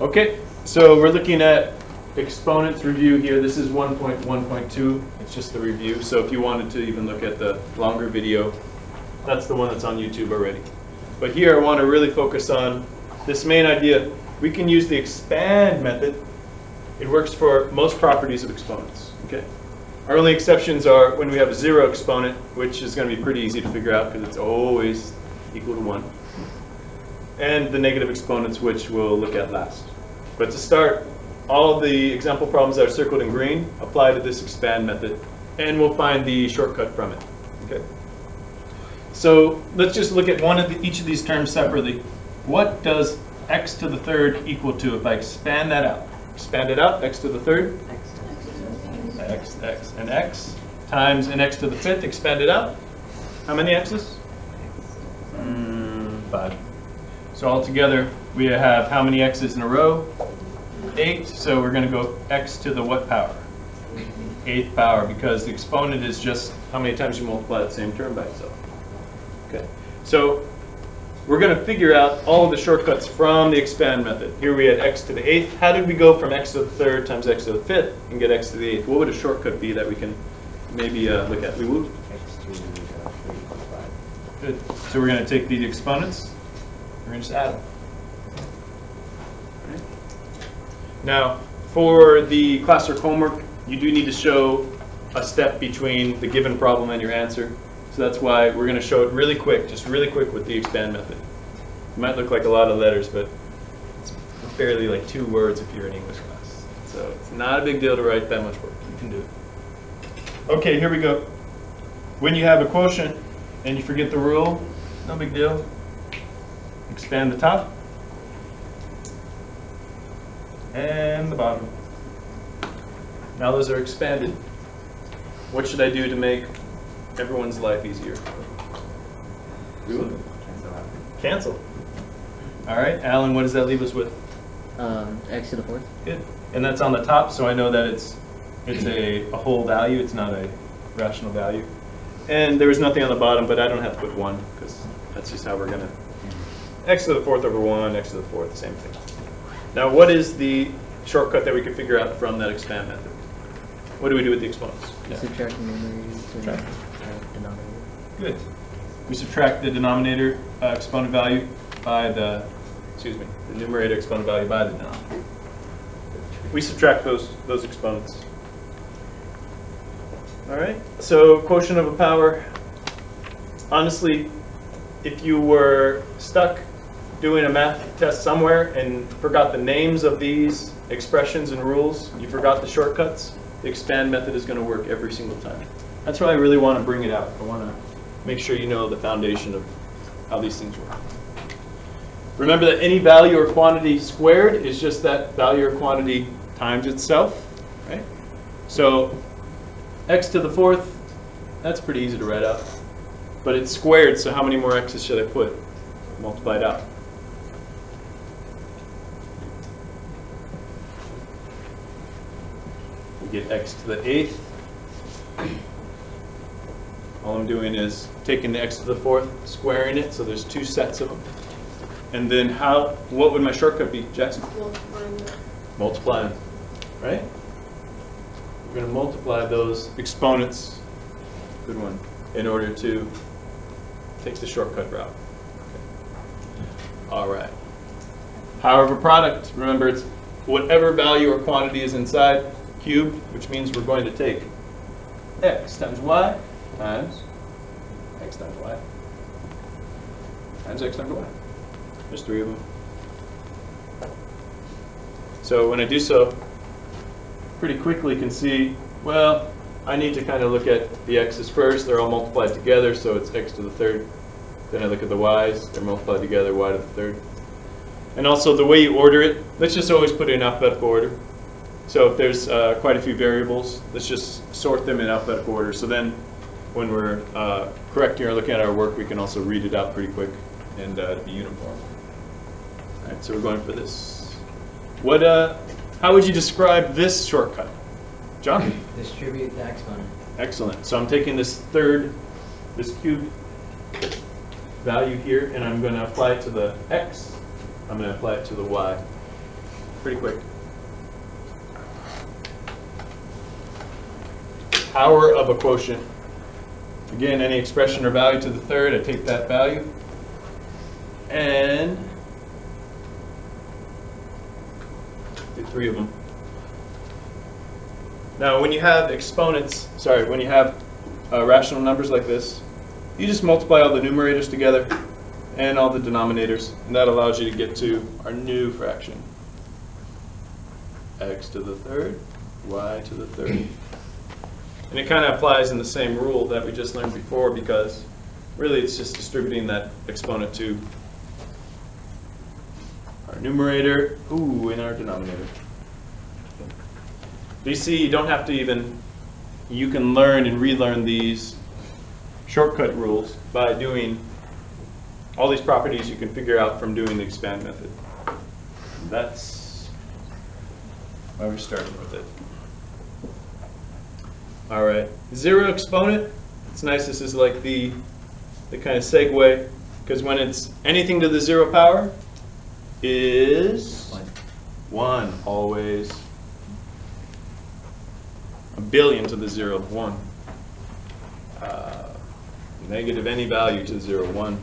Okay, so we're looking at exponents review here. This is 1.1.2. It's just the review. So if you wanted to even look at the longer video, that's the one that's on YouTube already. But here I want to really focus on this main idea. We can use the expand method. It works for most properties of exponents. Okay. Our only exceptions are when we have a zero exponent, which is going to be pretty easy to figure out because it's always equal to 1. And the negative exponents, which we'll look at last. But to start, all of the example problems that are circled in green apply to this expand method, and we'll find the shortcut from it. Okay. So let's just look at each of these terms separately. What does x to the third equal to if I expand that out? Expand it out, x to the third, x, and x times an x to the fifth, expand it out. How many x's? 5. So altogether, we have how many x's in a row? 8. So we're going to go x to the what power? 8th power, because the exponent is just how many times you multiply the same term by itself. Okay. So we're going to figure out all of the shortcuts from the expand method. Here we had x to the 8th. How did we go from x to the third times x to the 5th and get x to the 8th? What would a shortcut be that we can maybe look at? We would. X to 3 equals 5. Good. So we're going to take the exponents. We're going to just add them. Right. Now, for the classwork homework, you do need to show a step between the given problem and your answer. So that's why we're going to show it really quick, just really quick with the expand method. It might look like a lot of letters, but it's barely like 2 words if you're in English class. So it's not a big deal to write that much work. You can do it. Okay, here we go. When you have a quotient and you forget the rule, no big deal. Expand the top and the bottom. Now those are expanded. What should I do to make everyone's life easier? Cancel. All right, Alan, what does that leave us with? X to the fourth. Good. And that's on the top, so I know that it's a whole value. It's not a rational value. And there was nothing on the bottom, but I don't have to put 1 because that's just how we're going to. X to the fourth over 1, x to the fourth, the same thing. Now, what is the shortcut that we can figure out from that expand method? What do we do with the exponents? Yeah. Subtract the numerator to the denominator. Good. We subtract the denominator exponent value by the numerator exponent value by the denominator. We subtract those exponents. All right. So quotient of a power. Honestly, if you were stuck doing a math test somewhere and forgot the names of these expressions and rules, you forgot the shortcuts, the expand method is going to work every single time. That's why I really want to bring it out. I want to make sure you know the foundation of how these things work. Remember that any value or quantity squared is just that value or quantity times itself, right? So x to the fourth, that's pretty easy to write out. But it's squared, so how many more x's should I put? Multiply it out. We get x to the 8th. All I'm doing is taking the x to the 4th, squaring it, so there's 2 sets of them. And then what would my shortcut be, Jackson? Multiply them, right? We're going to multiply those exponents, good one, in order to take the shortcut route. Okay. All right. Power of a product, remember it's whatever value or quantity is inside, cubed, which means we're going to take x times y times x times y times x times y. There's 3 of them. So when I do so, pretty quickly can see, well, I need to kind of look at the x's first. They're all multiplied together, so it's x to the third. Then I look at the y's. They're multiplied together, y to the third. And also the way you order it, let's just always put it in alphabetical order. So if there's quite a few variables, let's just sort them in alphabetical order. So then when we're correcting or looking at our work, we can also read it out pretty quick and be uniform. All right, so we're going for this. How would you describe this shortcut? John? Distribute the exponent. Excellent. So I'm taking this cubed value here, and I'm going to apply it to the x. I'm going to apply it to the y. pretty quick. Power of a quotient. Again, any expression or value to the third, I take that value and do 3 of them. Now, when you have exponents, when you have rational numbers like this, you just multiply all the numerators together and all the denominators, and that allows you to get to our new fraction. X to the third, y to the third. And it kind of applies in the same rule that we just learned before, because really it's just distributing that exponent to our numerator, and our denominator. But you see, you don't have to even, you can learn and relearn these shortcut rules by doing all these properties you can figure out from doing the expand method. That's why we're starting with it. All right, 0 exponent. It's nice. This is like the kind of segue, because when it's anything to the 0 power is 1 always. A billion to the 0, 1. Negative any value to the 0, 1.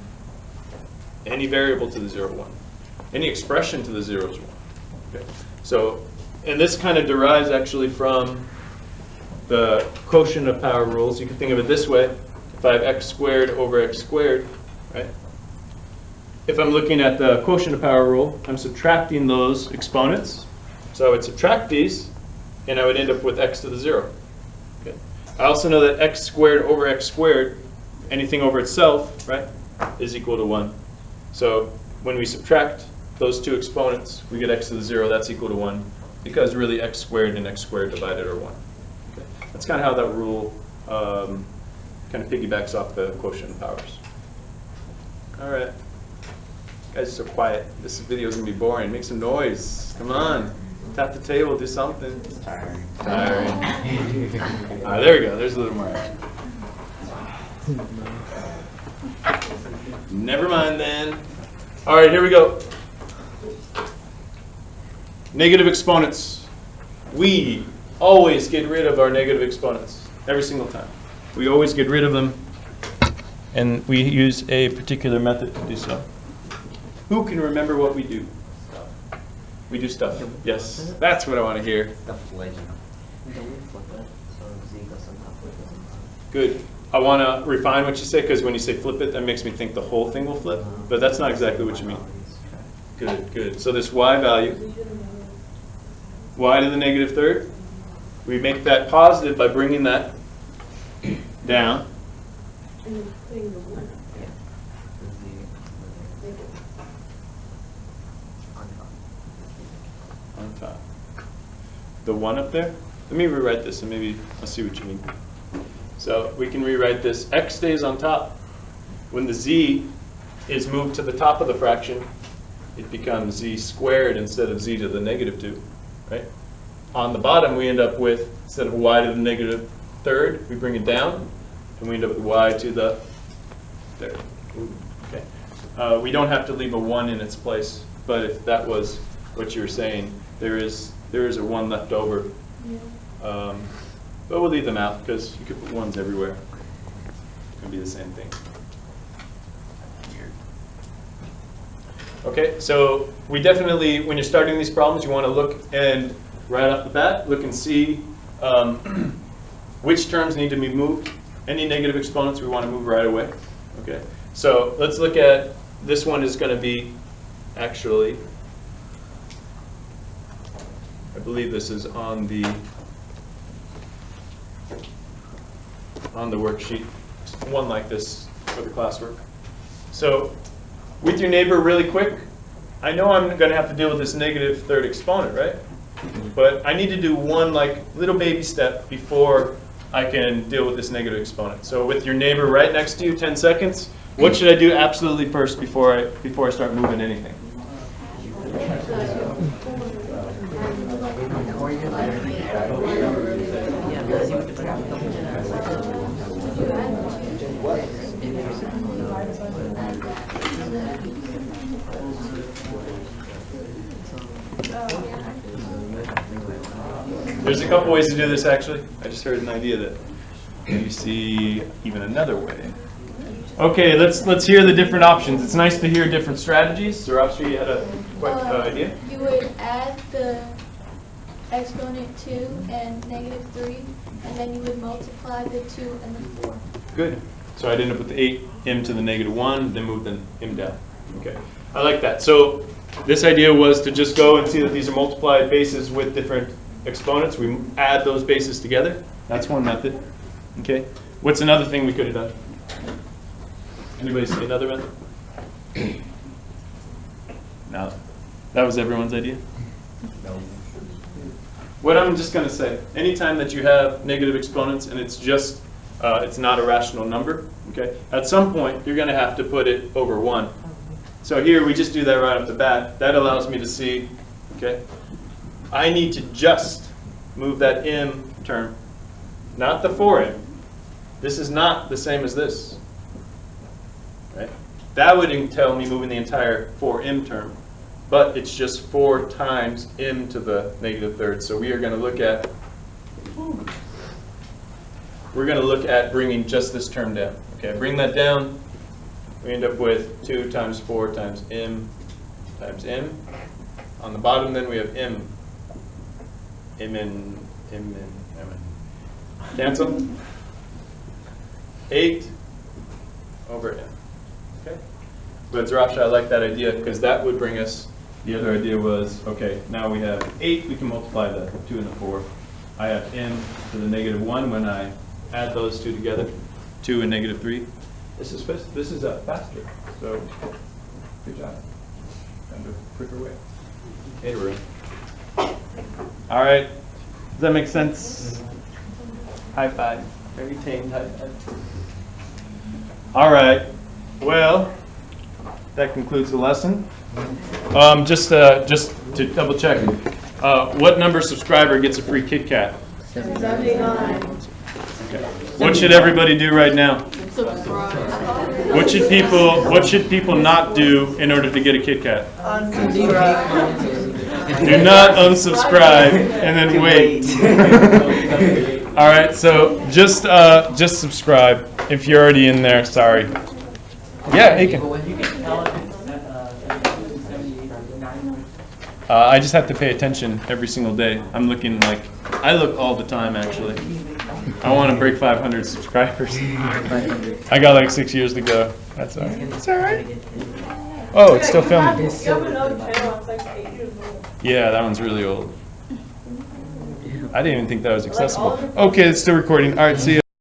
Any variable to the 0, 1. Any expression to the 0 is 1. Okay. So, and this kind of derives actually from the quotient of power rules. You can think of it this way. If I have x squared over x squared, right? If I'm looking at the quotient of power rule, I'm subtracting those exponents. So I would subtract these, and I would end up with x to the 0. Okay. I also know that x squared over x squared, anything over itself, right, is equal to 1. So when we subtract those two exponents, we get x to the 0. That's equal to 1, because really x squared and x squared divided are 1. Okay. That's kind of how that rule kind of piggybacks off the quotient of powers. All right. You guys are so quiet. This video is going to be boring. Make some noise. Come on. Tap the table. Do something. Tiring. Tiring. All right, there we go. There's a little more action. Never mind then. All right, here we go. Negative exponents. We always get rid of our negative exponents every single time. We always get rid of them, and we use a particular method to do so. Who can remember what we do? We do stuff. Yes, that's what I want to hear. Stuff legend. Don't we flip it? So Z goes on top, flip goes on top. Good. I want to refine what you say, because when you say flip it, that makes me think the whole thing will flip, but that's not exactly what you mean. Good, good. So this y value, y to the negative third, we make that positive by bringing that down. On top. The 1 up there? Let me rewrite this and maybe I'll see what you mean. So we can rewrite this. X stays on top. When the z is moved to the top of the fraction, it becomes z squared instead of z to the negative 2. Right? On the bottom, we end up with, instead of y to the negative third, we bring it down, and we end up with y to the third. Okay. We don't have to leave a 1 in its place, but if that was what you were saying, there is a 1 left over. Yeah. But we'll leave them out, because you could put 1s everywhere. It can be the same thing. Okay, so we definitely, when you're starting these problems, you want to look and right off the bat, look and see which terms need to be moved. Any negative exponents we want to move right away. Okay, so let's look at, this one is going to be actually, I believe this is on the worksheet, just one like this for the classwork. So with your neighbor really quick, I know I'm going to have to deal with this negative third exponent, right? But I need to do one like little baby step before I can deal with this negative exponent. So with your neighbor right next to you, 10 seconds, what should I do absolutely first before I start moving anything? There's a couple ways to do this actually. I just heard an idea that you see even another way. Okay, let's hear the different options. It's nice to hear different strategies. Sarabshi, you had a quick idea? You would add the exponent 2 and negative 3, and then you would multiply the 2 and the 4. Good. So I'd end up with 8m to the negative 1, then move the m down. Okay, I like that. So this idea was to just go and see that these are multiplied bases with different exponents. We add those bases together. That's one method. Okay. What's another thing we could have done? Anybody see another method? No. That was everyone's idea? No. What I'm just going to say, anytime that you have negative exponents and it's just, it's not a rational number, okay, at some point you're going to have to put it over 1. So here we just do that right off the bat. That allows me to see, okay, I need to just move that m term, not the 4m. This is not the same as this. Right? That would tell me moving the entire 4m term, but it's just 4 times m to the negative third. So we are going to look at bringing just this term down. Okay, bring that down. We end up with 2 times 4 times m times m. On the bottom, then we have m. M. Cancel. 8 over m. Okay. But Zarafsha, I like that idea because that would bring us. The other idea was, okay, now we have 8. We can multiply the 2 and the 4. I have m to the negative 1 when I add those two together. 2 and negative 3. This is faster. So good job. Found a quicker way. Hey, room. All right. Does that make sense? High five. Very tame high five. All right. Well, that concludes the lesson. Just to double check, what number subscriber gets a free Kit Kat? 79. Okay. What should everybody do right now? Subscribe. What should people not do in order to get a Kit Kat? Do not unsubscribe and then wait. All right, so just subscribe if you're already in there. Sorry. Yeah, Aiken. I just have to pay attention every single day. I'm looking I look all the time actually. I want to break 500 subscribers. I got like 6 years to go. That's all right. It's all right. Oh, it's still filming. You have another channel that's like 8 years old. Yeah, that one's really old. I didn't even think that was accessible. Okay, it's still recording. All right, see you.